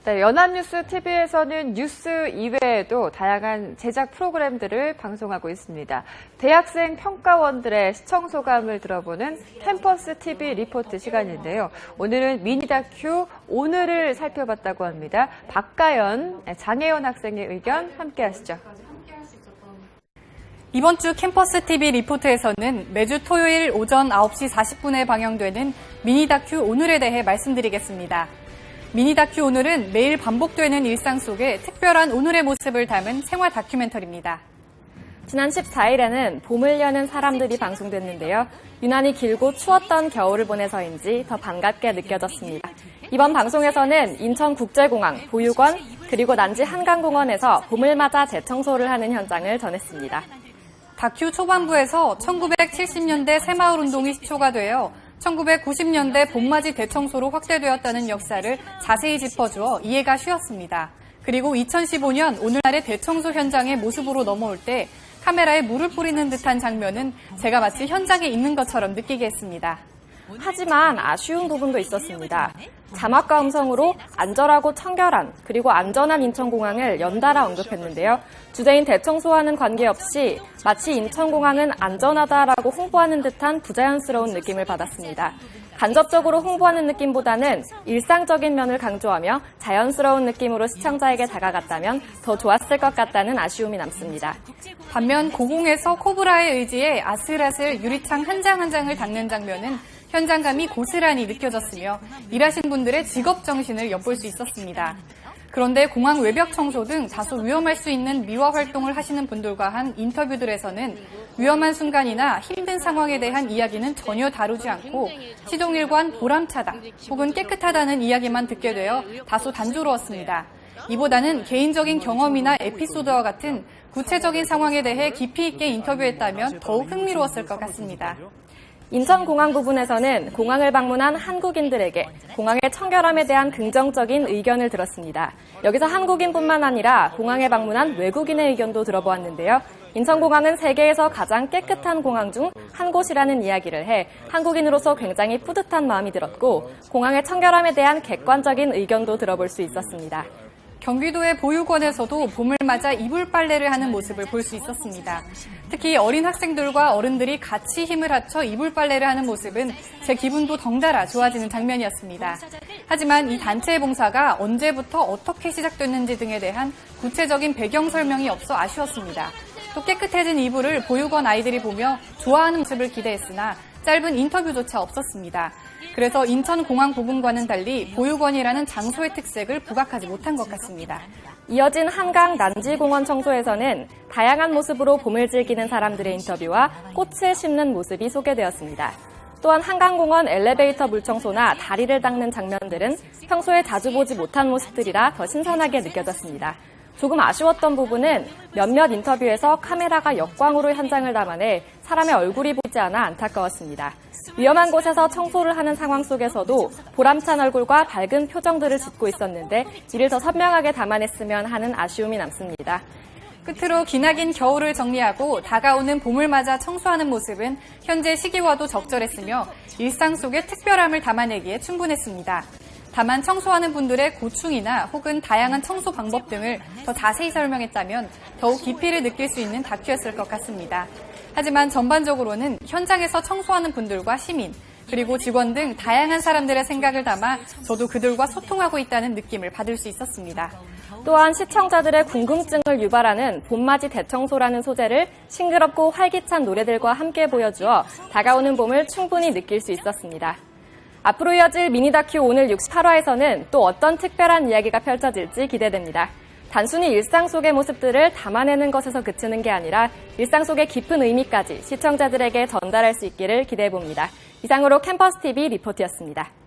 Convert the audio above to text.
네, 연합뉴스 TV에서는 뉴스 이외에도 다양한 제작 프로그램들을 방송하고 있습니다. 대학생 평가원들의 시청 소감을 들어보는 캠퍼스 TV 리포트 시간인데요. 오늘은 미니 다큐 오늘을 살펴봤다고 합니다. 박가연, 장혜연 학생의 의견 함께 하시죠. 이번 주 캠퍼스 TV 리포트에서는 매주 토요일 오전 9시 40분에 방영되는 미니 다큐 오늘에 대해 말씀드리겠습니다. 미니 다큐 오늘은 매일 반복되는 일상 속에 특별한 오늘의 모습을 담은 생활 다큐멘터리입니다. 지난 14일에는 봄을 여는 사람들이 방송됐는데요. 유난히 길고 추웠던 겨울을 보내서인지 더 반갑게 느껴졌습니다. 이번 방송에서는 인천국제공항, 보육원, 그리고 난지 한강공원에서 봄을 맞아 재청소를 하는 현장을 전했습니다. 다큐 초반부에서 1970년대 새마을 운동이 시초가 되어 1990년대 봄맞이 대청소로 확대되었다는 역사를 자세히 짚어주어 이해가 쉬웠습니다. 그리고 2015년 오늘날의 대청소 현장의 모습으로 넘어올 때 카메라에 물을 뿌리는 듯한 장면은 제가 마치 현장에 있는 것처럼 느끼게 했습니다. 하지만 아쉬운 부분도 있었습니다. 자막과 음성으로 안전하고 청결한 그리고 안전한 인천공항을 연달아 언급했는데요. 주제인 대청소와는 관계없이 마치 인천공항은 안전하다라고 홍보하는 듯한 부자연스러운 느낌을 받았습니다. 간접적으로 홍보하는 느낌보다는 일상적인 면을 강조하며 자연스러운 느낌으로 시청자에게 다가갔다면 더 좋았을 것 같다는 아쉬움이 남습니다. 반면 고공에서 코브라의 의지에 아슬아슬 유리창 한 장 한 장을 닦는 장면은 현장감이 고스란히 느껴졌으며 일하신 분들의 직업정신을 엿볼 수 있었습니다. 그런데 공항 외벽 청소 등 다소 위험할 수 있는 미화 활동을 하시는 분들과 한 인터뷰들에서는 위험한 순간이나 힘든 상황에 대한 이야기는 전혀 다루지 않고 시종일관 보람차다 혹은 깨끗하다는 이야기만 듣게 되어 다소 단조로웠습니다. 이보다는 개인적인 경험이나 에피소드와 같은 구체적인 상황에 대해 깊이 있게 인터뷰했다면 더욱 흥미로웠을 것 같습니다. 인천공항 부분에서는 공항을 방문한 한국인들에게 공항의 청결함에 대한 긍정적인 의견을 들었습니다. 여기서 한국인뿐만 아니라 공항에 방문한 외국인의 의견도 들어보았는데요. 인천공항은 세계에서 가장 깨끗한 공항 중 한 곳이라는 이야기를 해 한국인으로서 굉장히 뿌듯한 마음이 들었고 공항의 청결함에 대한 객관적인 의견도 들어볼 수 있었습니다. 경기도의 보육원에서도 봄을 맞아 이불 빨래를 하는 모습을 볼 수 있었습니다. 특히 어린 학생들과 어른들이 같이 힘을 합쳐 이불 빨래를 하는 모습은 제 기분도 덩달아 좋아지는 장면이었습니다. 하지만 이 단체의 봉사가 언제부터 어떻게 시작됐는지 등에 대한 구체적인 배경 설명이 없어 아쉬웠습니다. 또 깨끗해진 이불을 보육원 아이들이 보며 좋아하는 모습을 기대했으나 짧은 인터뷰조차 없었습니다. 그래서 인천공항 부분과는 달리 보육원이라는 장소의 특색을 부각하지 못한 것 같습니다. 이어진 한강 난지공원 청소에서는 다양한 모습으로 봄을 즐기는 사람들의 인터뷰와 꽃을 심는 모습이 소개되었습니다. 또한 한강공원 엘리베이터 물청소나 다리를 닦는 장면들은 평소에 자주 보지 못한 모습들이라 더 신선하게 느껴졌습니다. 조금 아쉬웠던 부분은 몇몇 인터뷰에서 카메라가 역광으로 현장을 담아내 사람의 얼굴이 보이지 않아 안타까웠습니다. 위험한 곳에서 청소를 하는 상황 속에서도 보람찬 얼굴과 밝은 표정들을 짓고 있었는데 이를 더 선명하게 담아냈으면 하는 아쉬움이 남습니다. 끝으로 기나긴 겨울을 정리하고 다가오는 봄을 맞아 청소하는 모습은 현재 시기와도 적절했으며 일상 속의 특별함을 담아내기에 충분했습니다. 다만 청소하는 분들의 고충이나 혹은 다양한 청소 방법 등을 더 자세히 설명했다면 더욱 깊이를 느낄 수 있는 다큐였을 것 같습니다. 하지만 전반적으로는 현장에서 청소하는 분들과 시민, 그리고 직원 등 다양한 사람들의 생각을 담아 저도 그들과 소통하고 있다는 느낌을 받을 수 있었습니다. 또한 시청자들의 궁금증을 유발하는 봄맞이 대청소라는 소재를 싱그럽고 활기찬 노래들과 함께 보여주어 다가오는 봄을 충분히 느낄 수 있었습니다. 앞으로 이어질 미니 다큐 오늘 68화에서는 또 어떤 특별한 이야기가 펼쳐질지 기대됩니다. 단순히 일상 속의 모습들을 담아내는 것에서 그치는 게 아니라 일상 속의 깊은 의미까지 시청자들에게 전달할 수 있기를 기대해봅니다. 이상으로 캠퍼스 TV 리포트였습니다.